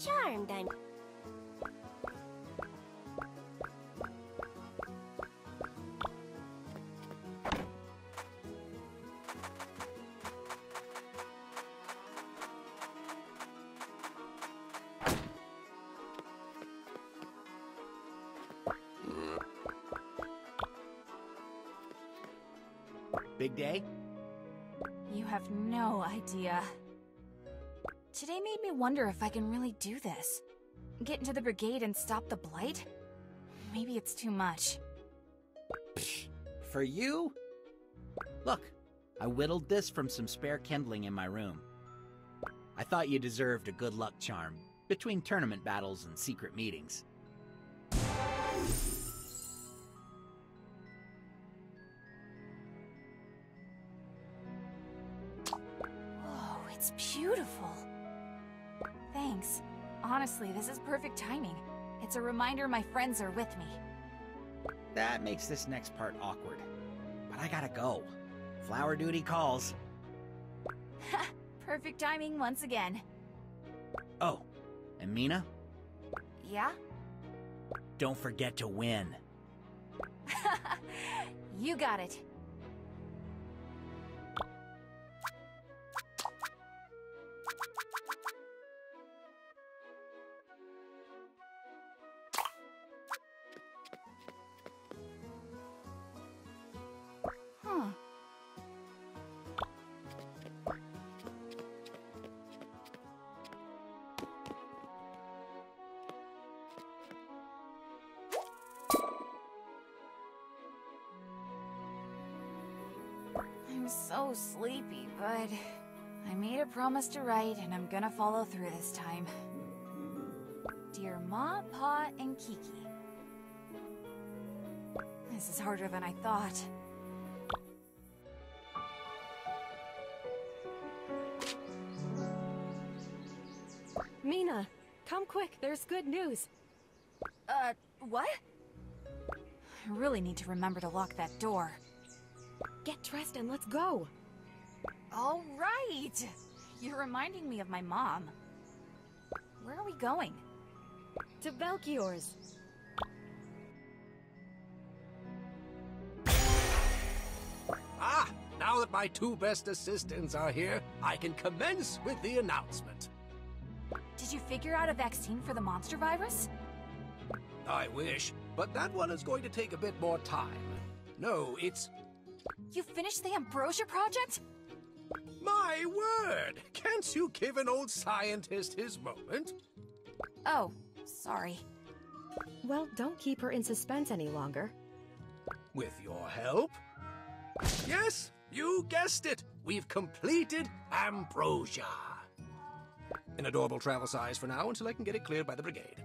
Charmed, I'm... Big day? You have no idea. Today made me wonder if I can really do this. Get into the brigade and stop the blight? Maybe it's too much. For you? Look, I whittled this from some spare kindling in my room. I thought you deserved a good luck charm between tournament battles and secret meetings. Whoa, it's beautiful. Thanks. Honestly, this is perfect timing. It's a reminder my friends are with me. That makes this next part awkward. But I gotta go. Flower duty calls. Perfect timing once again. Oh, and Mina? Yeah? Don't forget to win. You got it. Huh. I'm so sleepy, but I made a promise to write, and I'm gonna follow through this time. Dear Ma, Pa, and Kiki. This is harder than I thought. Mina, come quick, there's good news. What? I really need to remember to lock that door. Get dressed and let's go. All right! You're reminding me of my mom. Where are we going? To Belchior's. Ah! Now that my two best assistants are here, I can commence with the announcement. Did you figure out a vaccine for the monster virus? I wish, but that one is going to take a bit more time. No, it's... You finished the Ambrosia project? My word! Can't you give an old scientist his moment? Oh, sorry. Well, don't keep her in suspense any longer. With your help? Yes, you guessed it! We've completed Ambrosia. An adorable travel size for now until I can get it cleared by the brigade.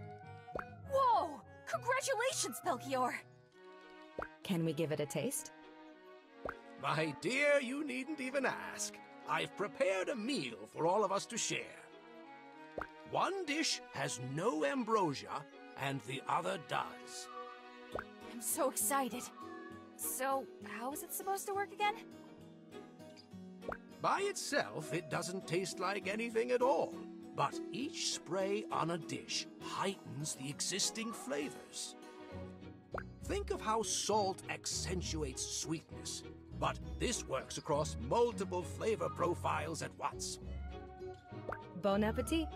Whoa! Congratulations, Belchior! Can we give it a taste? My dear, you needn't even ask. I've prepared a meal for all of us to share. One dish has no ambrosia, and the other does. I'm so excited. So, how is it supposed to work again? By itself, it doesn't taste like anything at all. But each spray on a dish heightens the existing flavors. Think of how salt accentuates sweetness. But this works across multiple flavor profiles at once. Bon appetit.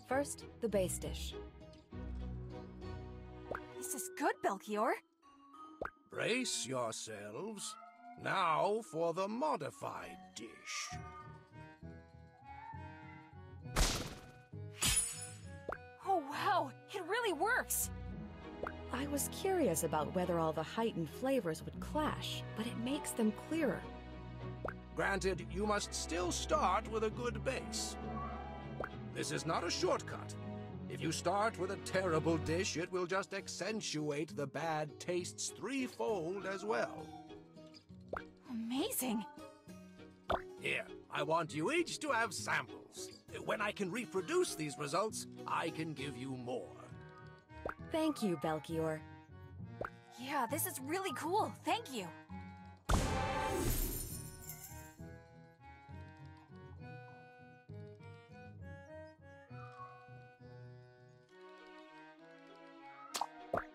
First, the base dish. This is good, Belchior. Brace yourselves. Now for the modified dish. Oh, wow! It really works! I was curious about whether all the heightened flavors would clash, but it makes them clearer. Granted, you must still start with a good base. This is not a shortcut. If you start with a terrible dish, it will just accentuate the bad tastes threefold as well. Amazing! Here, I want you each to have samples. When I can reproduce these results, I can give you more. Thank you, Belchior. Yeah, this is really cool. Thank you.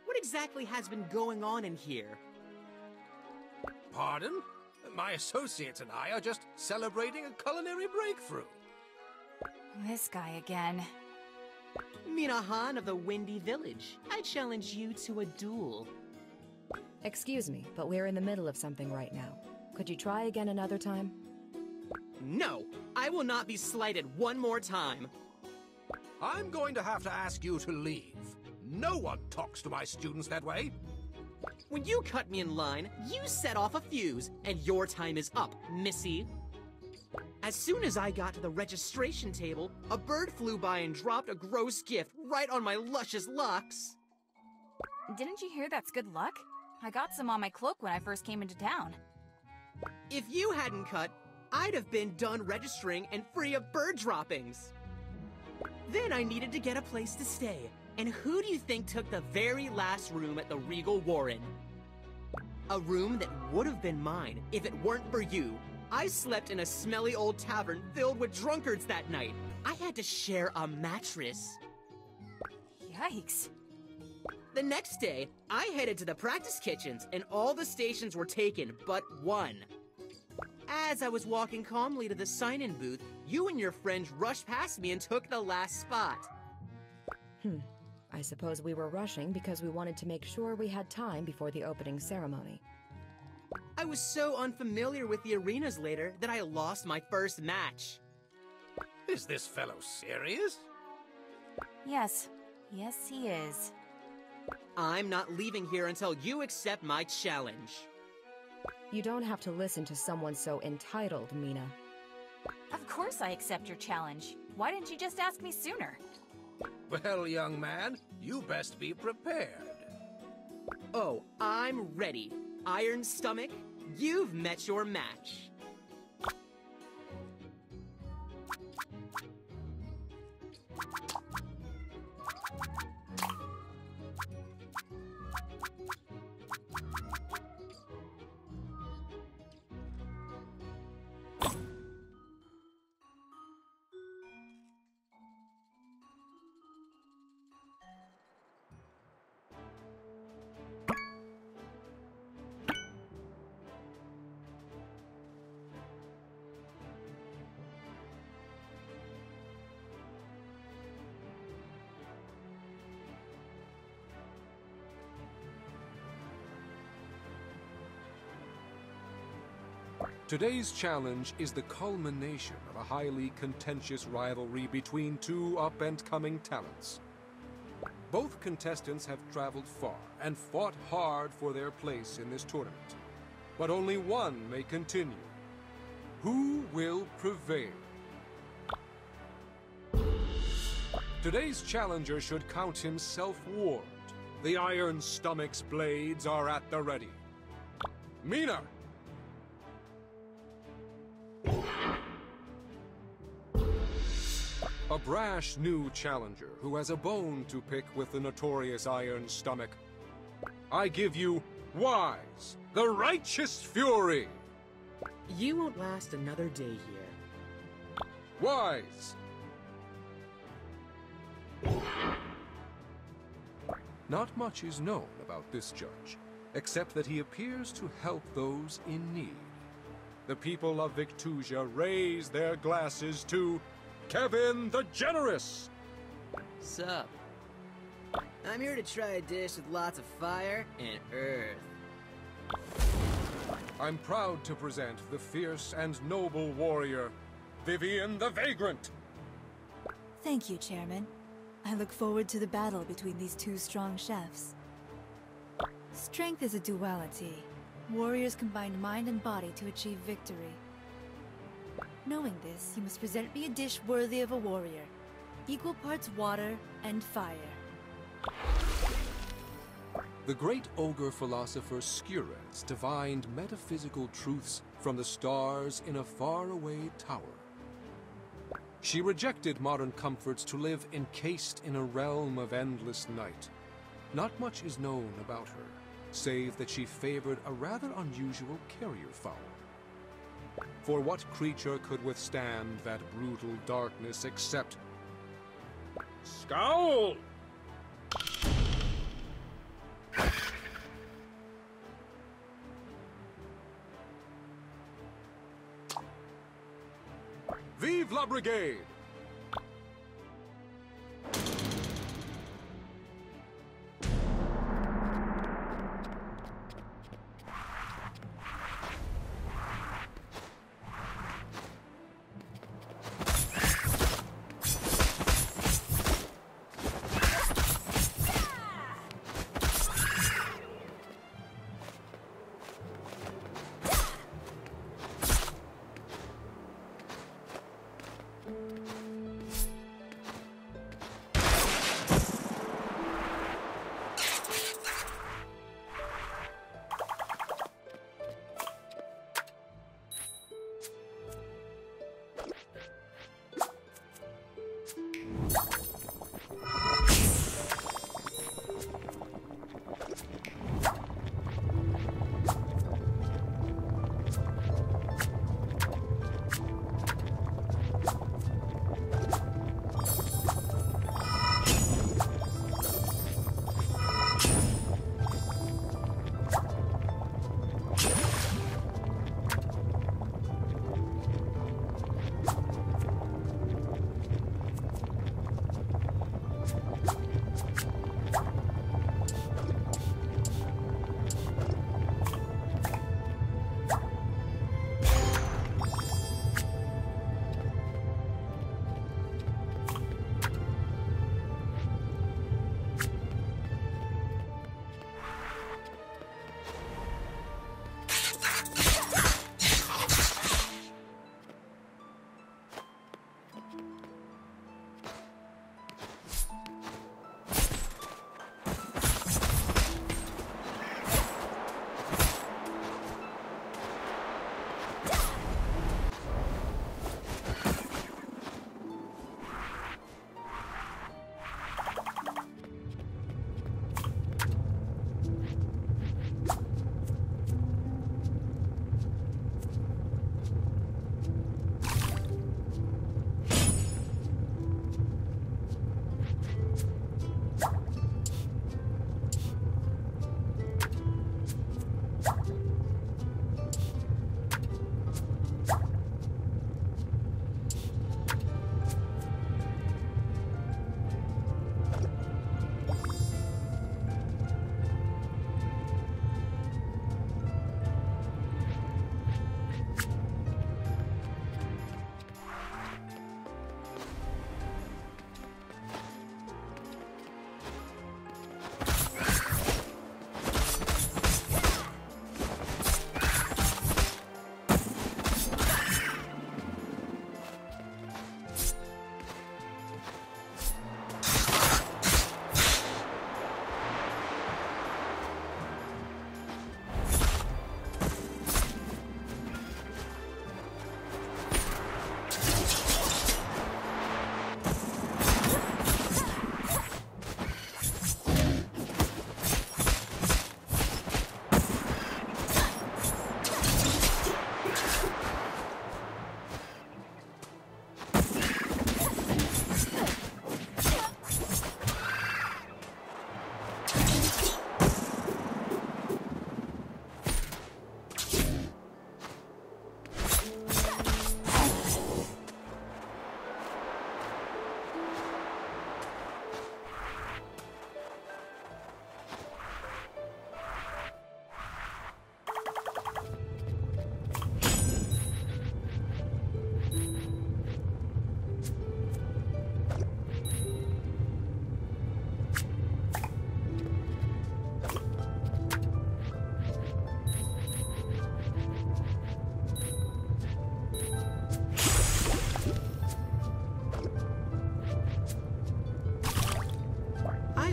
What exactly has been going on in here? Pardon? My associates and I are just celebrating a culinary breakthrough. This guy again. Minahan of the Windy Village. I challenge you to a duel. Excuse me, but we're in the middle of something right now. Could you try again another time? No, I will not be slighted one more time. I'm going to have to ask you to leave. No one talks to my students that way. When you cut me in line, you set off a fuse, and your time is up, Missy. As soon as I got to the registration table, a bird flew by and dropped a gross gift right on my luscious locks. Didn't you hear that's good luck? I got some on my cloak when I first came into town. If you hadn't cut, I'd have been done registering and free of bird droppings. Then I needed to get a place to stay. And who do you think took the very last room at the Regal Warren? A room that would have been mine if it weren't for you. I slept in a smelly old tavern filled with drunkards that night. I had to share a mattress. Yikes. The next day, I headed to the practice kitchens, and all the stations were taken but one. As I was walking calmly to the sign-in booth, you and your friends rushed past me and took the last spot. I suppose we were rushing because we wanted to make sure we had time before the opening ceremony. I was so unfamiliar with the arenas later that I lost my first match. Is this fellow serious? Yes. Yes, he is. I'm not leaving here until you accept my challenge. You don't have to listen to someone so entitled, Mina. Of course I accept your challenge. Why didn't you just ask me sooner? Well, young man, you best be prepared. Oh, I'm ready. Iron Stomach, you've met your match. Today's challenge is the culmination of a highly contentious rivalry between two up-and-coming talents. Both contestants have traveled far and fought hard for their place in this tournament, but only one may continue. Who will prevail? Today's challenger should count himself warned. The Iron Stomach's blades are at the ready. Mina! A brash new challenger who has a bone to pick with the notorious Iron Stomach. I give you Wise, the Righteous Fury! You won't last another day here. Wise! Not much is known about this judge, except that he appears to help those in need. The people of Victusia raise their glasses to Kevin the Generous! Sup? I'm here to try a dish with lots of fire and earth. I'm proud to present the fierce and noble warrior, Vivian the Vagrant! Thank you, Chairman. I look forward to the battle between these two strong chefs. Strength is a duality. Warriors combine mind and body to achieve victory. Knowing this, you must present me a dish worthy of a warrior. Equal parts water and fire. The great ogre philosopher Skures divined metaphysical truths from the stars in a faraway tower. She rejected modern comforts to live encased in a realm of endless night. Not much is known about her, save that she favored a rather unusual carrier fowl. For what creature could withstand that brutal darkness except... Scowl! Vive la Brigade!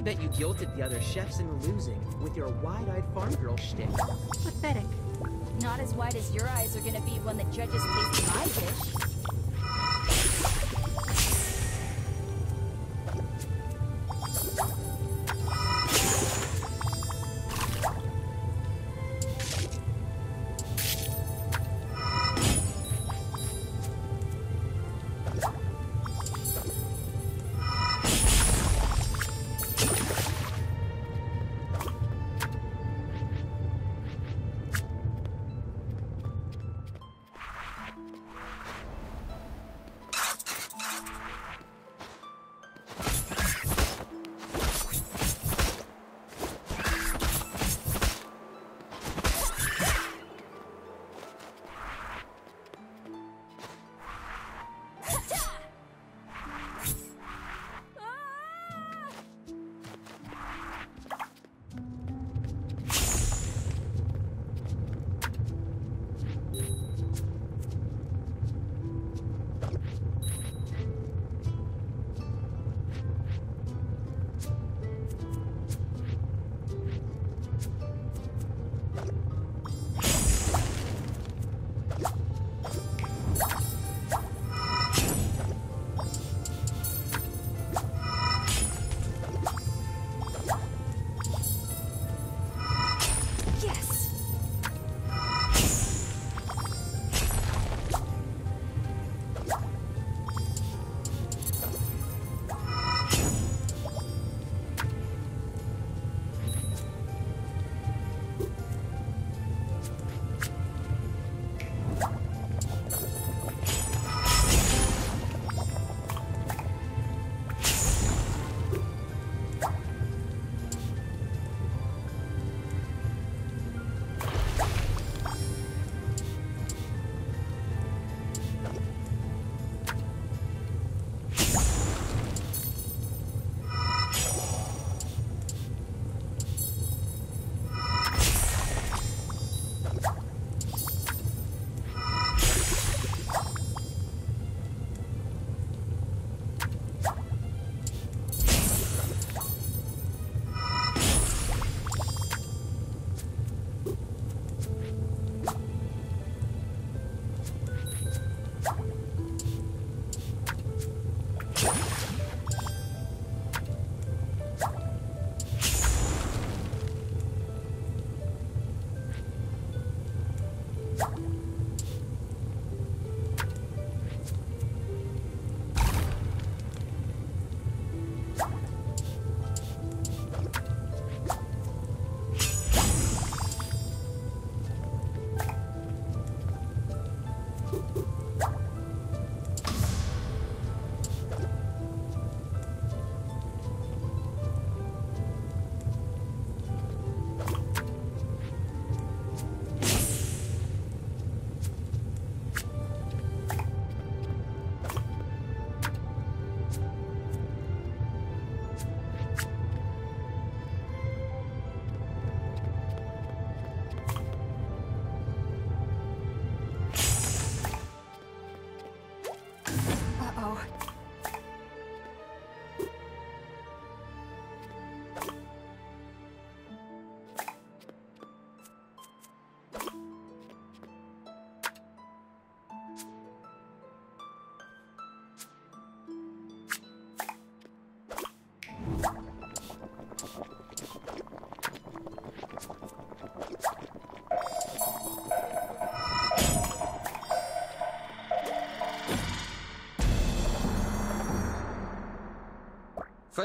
bet you guilted the other chefs into losing with your wide-eyed farm girl shtick. Pathetic. Not as wide as your eyes are gonna be when the judges taste my dish.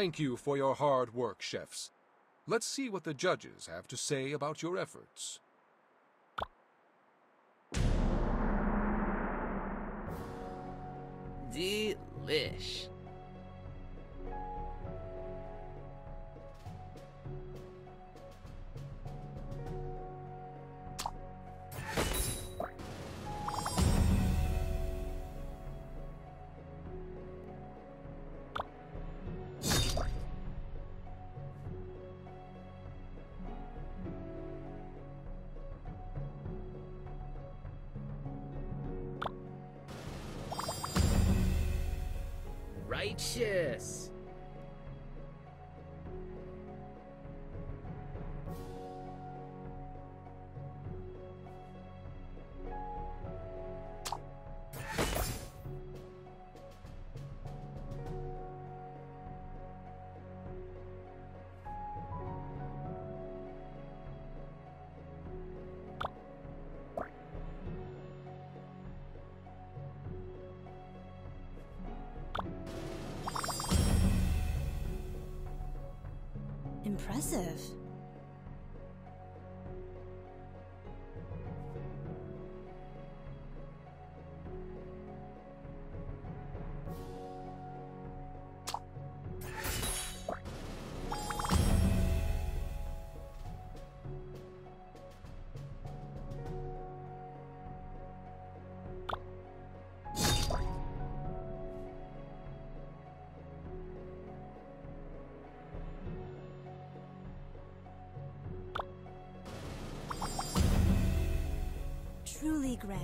Thank you for your hard work, chefs. Let's see what the judges have to say about your efforts. Delish. Righteous. impressive. Truly grand.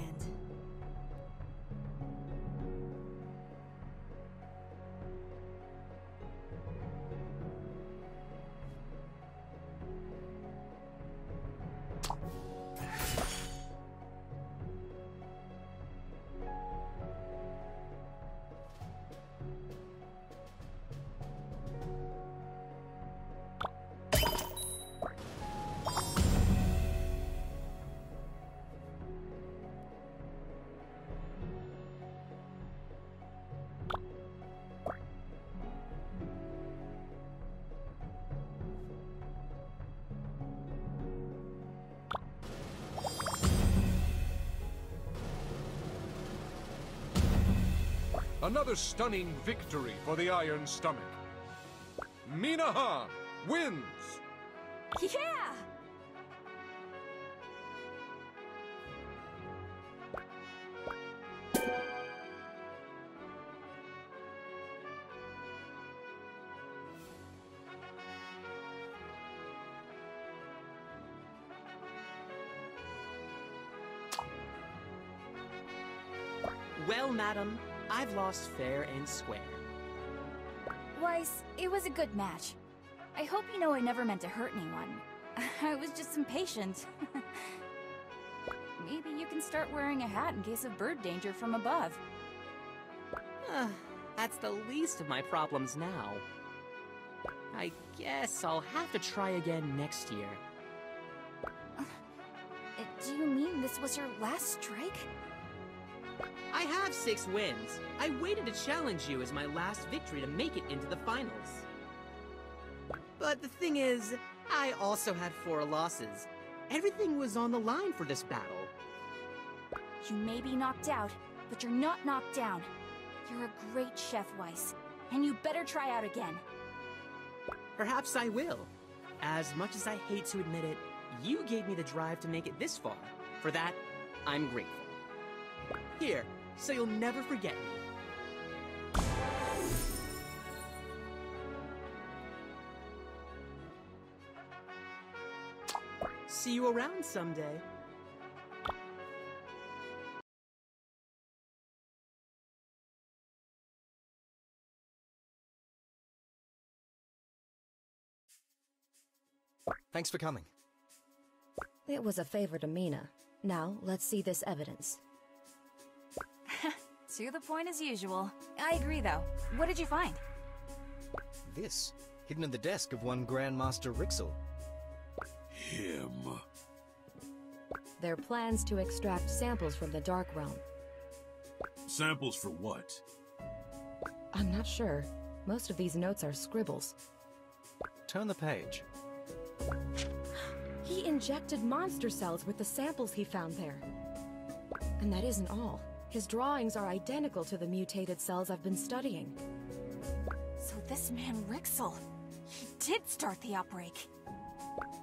Another stunning victory for the Iron Stomach. Minahan wins! Yeah! Well, madam, I've lost fair and square. Weiss, it was a good match. I hope you know I never meant to hurt anyone. I was just impatient. Maybe you can start wearing a hat in case of bird danger from above. That's the least of my problems now. I guess I'll have to try again next year. Do you mean this was your last strike? I have 6 wins. I waited to challenge you as my last victory to make it into the finals. But the thing is, I also had 4 losses. Everything was on the line for this battle. You may be knocked out, but you're not knocked down. You're a great chef, Weiss, and you better try out again. Perhaps I will. As much as I hate to admit it, you gave me the drive to make it this far. For that, I'm grateful. Here, so you'll never forget me. See you around someday. Thanks for coming. It was a favor to Mina. Now, let's see this evidence. To the point as usual. I agree, though. What did you find? This, hidden in the desk of one Grandmaster Rixel. Him. Their plans to extract samples from the Dark Realm. Samples for what? I'm not sure. Most of these notes are scribbles. Turn the page. He injected monster cells with the samples he found there. And that isn't all. His drawings are identical to the mutated cells I've been studying. So this man Rixel, he did start the outbreak.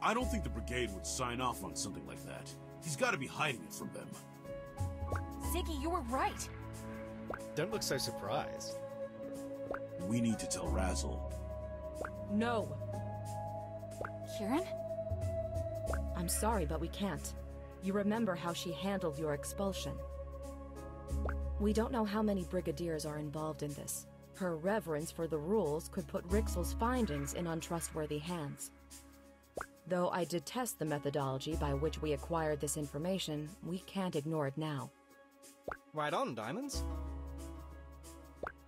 I don't think the Brigade would sign off on something like that. He's got to be hiding it from them. Ziggy, you were right. Don't look so surprised. We need to tell Razzle. No. Kieran? I'm sorry, but we can't. You remember how she handled your expulsion. We don't know how many brigadiers are involved in this. Her reverence for the rules could put Rixel's findings in untrustworthy hands. Though I detest the methodology by which we acquired this information, we can't ignore it now. Right on, Diamonds.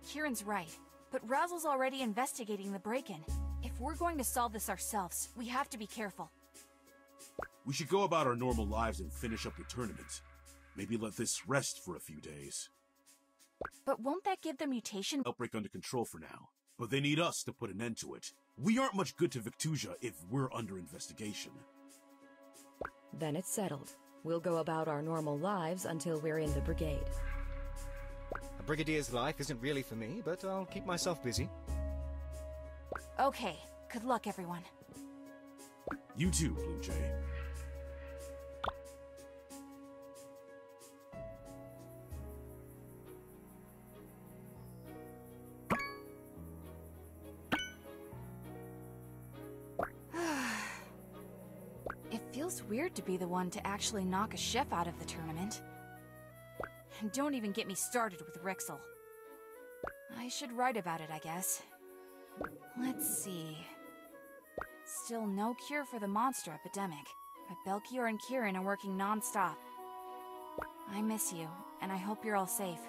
Kieran's right, but Razzle's already investigating the break-in. If we're going to solve this ourselves, we have to be careful. We should go about our normal lives and finish up the tournament. Maybe let this rest for a few days. But won't that give the mutation Outbreak under control for now, but they need us to put an end to it. We aren't much good to Victusia if we're under investigation. Then it's settled. We'll go about our normal lives until we're in the brigade. A brigadier's life isn't really for me, but I'll keep myself busy. Okay, good luck, everyone. You too, Blue Jay. It feels weird to be the one to actually knock a chef out of the tournament. And don't even get me started with Rixel. I should write about it, I guess. Let's see. Still no cure for the monster epidemic, but Belkior and Kieran are working non-stop. I miss you, and I hope you're all safe.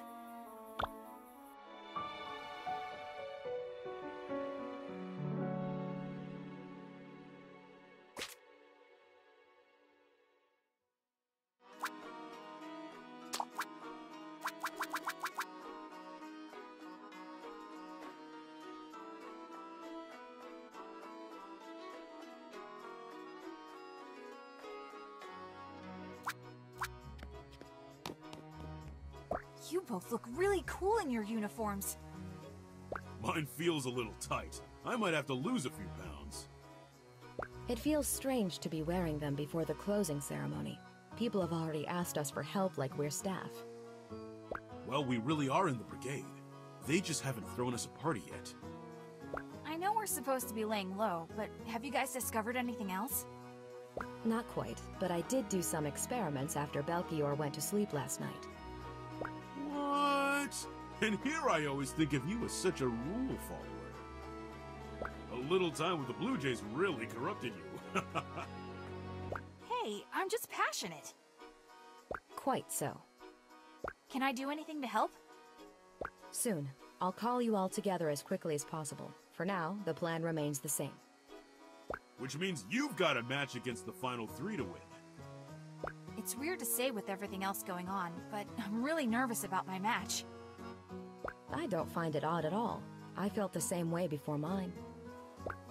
You both look really cool in your uniforms. Mine feels a little tight. I might have to lose a few pounds. It feels strange to be wearing them before the closing ceremony. People have already asked us for help like we're staff. Well, we really are in the brigade. They just haven't thrown us a party yet. I know we're supposed to be laying low, but have you guys discovered anything else? Not quite, but I did do some experiments after Belkior went to sleep last night. What? And here I always think of you as such a rule follower. A little time with the Blue Jays really corrupted you. Hey, I'm just passionate. Quite so. Can I do anything to help? Soon. I'll call you all together as quickly as possible. For now, the plan remains the same. Which means you've got a match against the final three to win. It's weird to say with everything else going on, but I'm really nervous about my match. I don't find it odd at all. I felt the same way before mine.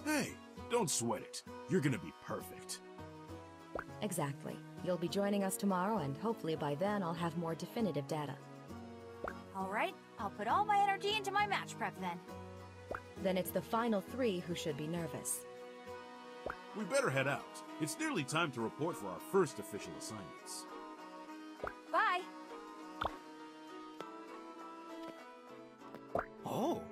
Hey, don't sweat it. You're gonna be perfect. Exactly. You'll be joining us tomorrow, and hopefully by then I'll have more definitive data. Alright, I'll put all my energy into my match prep then. Then it's the final three who should be nervous. We better head out. It's nearly time to report for our first official assignments. Bye! Oh!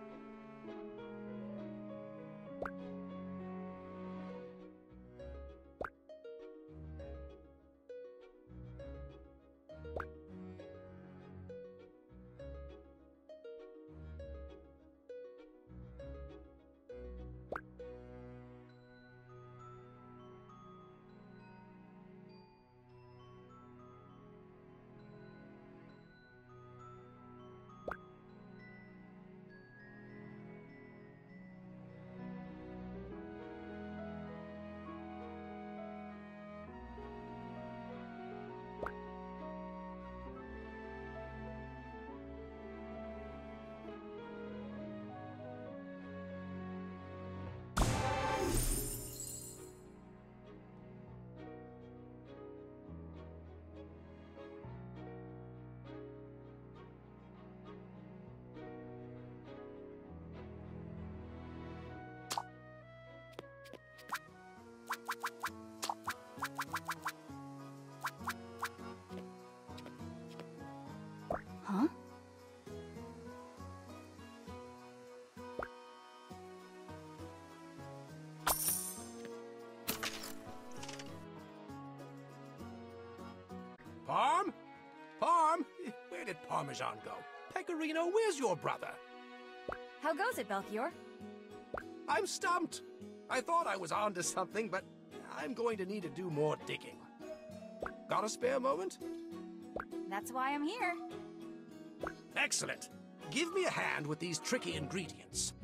Huh? Parm? Parm? Where did Parmesan go? Pecorino, where's your brother? How goes it, Belkior? I'm stumped. I thought I was onto something, but I'm going to need to do more digging. Got a spare moment? That's why I'm here. Excellent. Give me a hand with these tricky ingredients.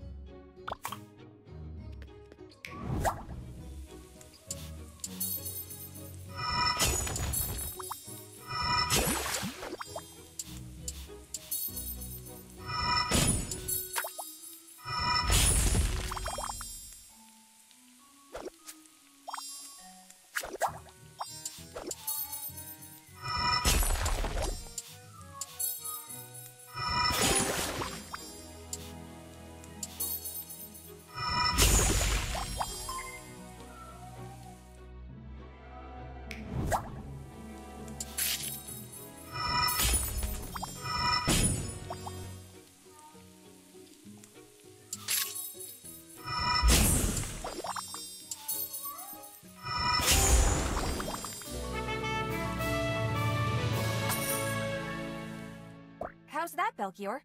how's that, Belchior?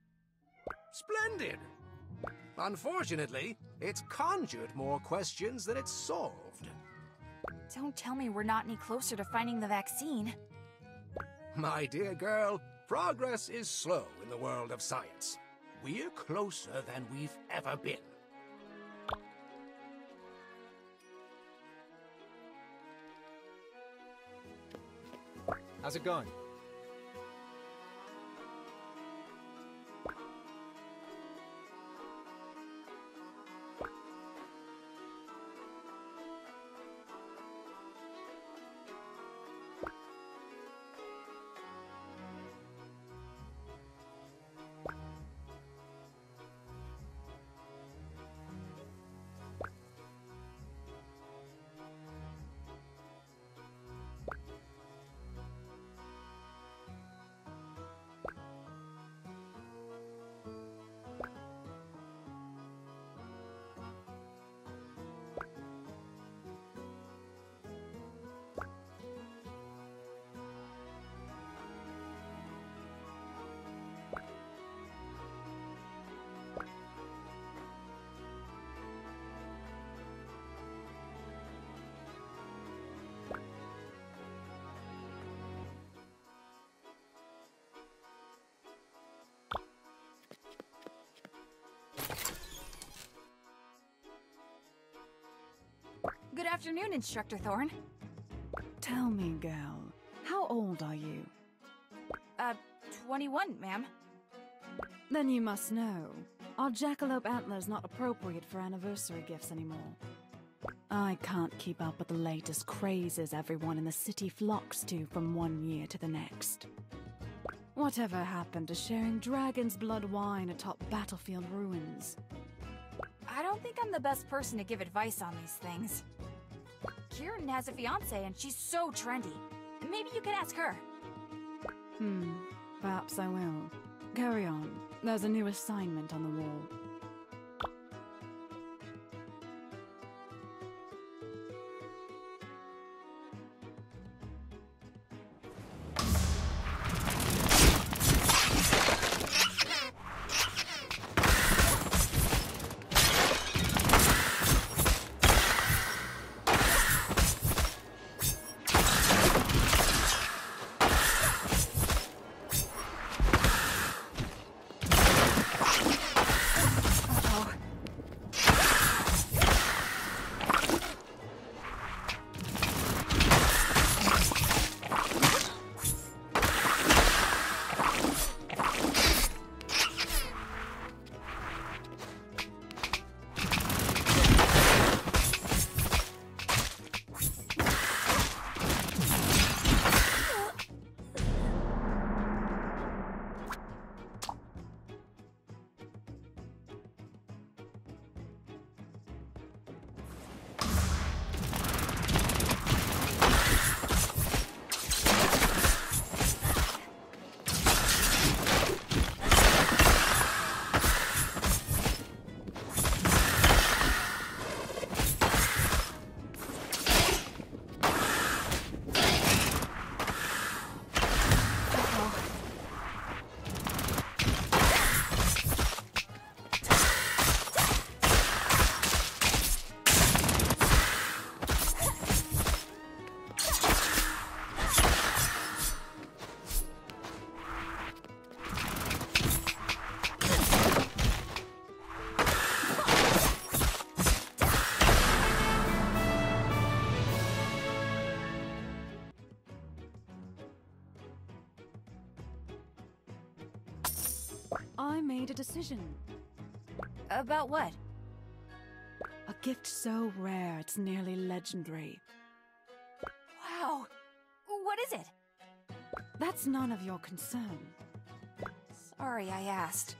Splendid! Unfortunately, it's conjured more questions than it's solved. Don't tell me we're not any closer to finding the vaccine. My dear girl, progress is slow in the world of science. We're closer than we've ever been. How's it going? Good afternoon, Instructor Thorne. Tell me, girl, how old are you? 21, ma'am. Then you must know, our jackalope antler's not appropriate for anniversary gifts anymore. I can't keep up with the latest crazes everyone in the city flocks to from one year to the next. Whatever happened to sharing dragon's blood wine atop battlefield ruins? I don't think I'm the best person to give advice on these things. Kieran has a fiancé and she's so trendy. Maybe you could ask her. Perhaps I will. Carry on. There's a new assignment on the wall. I made a decision. About what? A gift so rare it's nearly legendary. Wow! What is it? That's none of your concern. Sorry I asked.